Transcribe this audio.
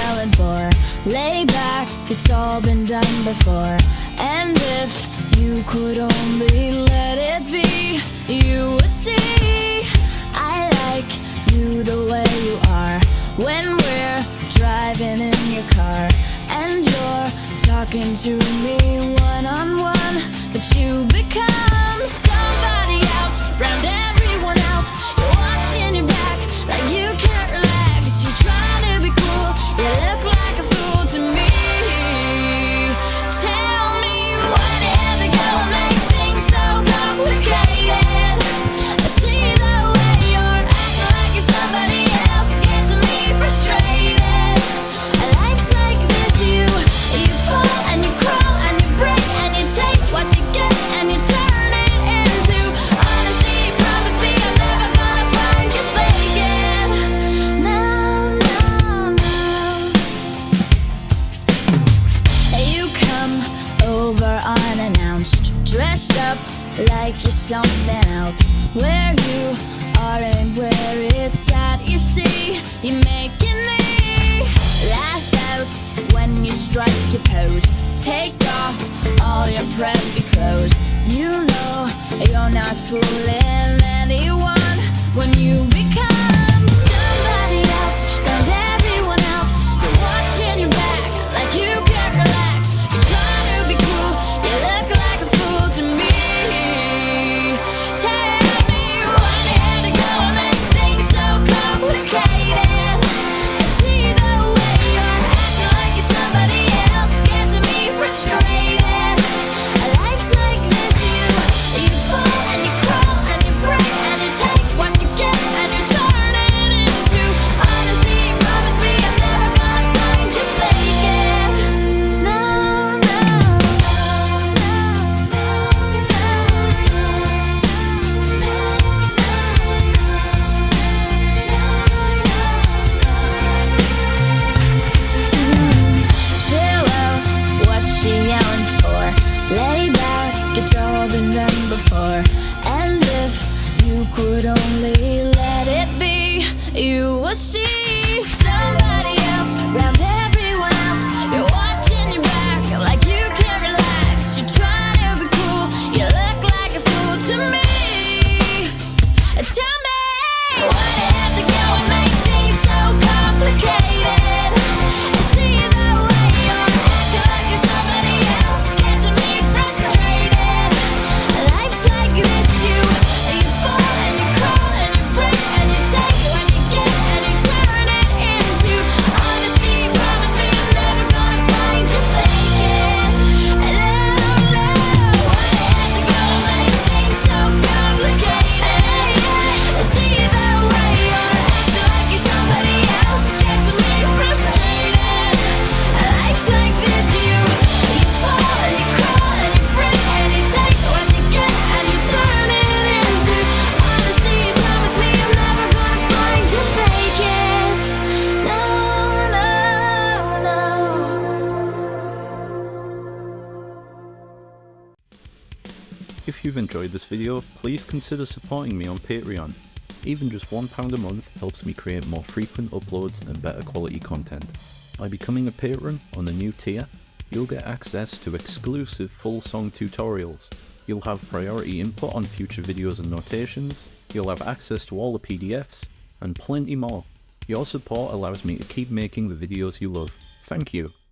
yelling for? Lay back, it's all been done before. And if you could only let it be, you would see I like you the way you are. When we're driving in your car and you're talking to me one-on-one, but you become somebody else round everyone else. You're watching your back like you can't relax. You're trying to be cool, you look like a fool to me. Tell me what ever gonna make things so complicated. I see the way you're acting like you're somebody else, gets me frustrated. Life's like this, you fall and you crawl and you break and you take what you get and you turn it into honesty. Promise me I'm never gonna find you faking. No, no, no. You come over unannounced, dressed up like you're something else. Where you are and where it's at, you see, you're making me laugh out when you strike your pose. Take off all your preppy clothes. You know you're not fooling anyone when you become somebody else round everyone else. You're watching your back like you can't relax. You're trying to be cool, you look like a fool to me. Tell me what had to go and make things so complicated. I see the way you're acting like you're somebody else, gets me frustrated. Life's like this, you fall and you crawl and you break and you take what you get and you turn it into honesty. Promise me I'm never gonna find you faking. No, no, chill out, what she yelling for? Lay back, it's all been done before. And if you could only let it be, you will see somebody else round everyone else. You're watching your back like you can't relax. You're trying to be cool, you look like a fool to me. Tell me what had to go and make things so complicated. I see the way you're acting like you're somebody else, gets me frustrated. Life's like this, you fall and you crawl and you break and you take what you get and you turn it into honesty. Promise me I'm never gonna find you faking. No, no, what had to go and make things so complicated. I see the way you're acting like you're somebody else, gets me frustrated. Life's like this, you fall and you crawl and you break and you take what you get and you turn it into honesty. Promise me I'm never gonna find you faking. No, no, no. If you've enjoyed this video, please consider supporting me on Patreon. Even just £1 a month helps me create more frequent uploads and better quality content. By becoming a patron on the new tier, you'll get access to exclusive full song tutorials. You'll have priority input on future videos and notations, you'll have access to all the PDFs, and plenty more. Your support allows me to keep making the videos you love. Thank you.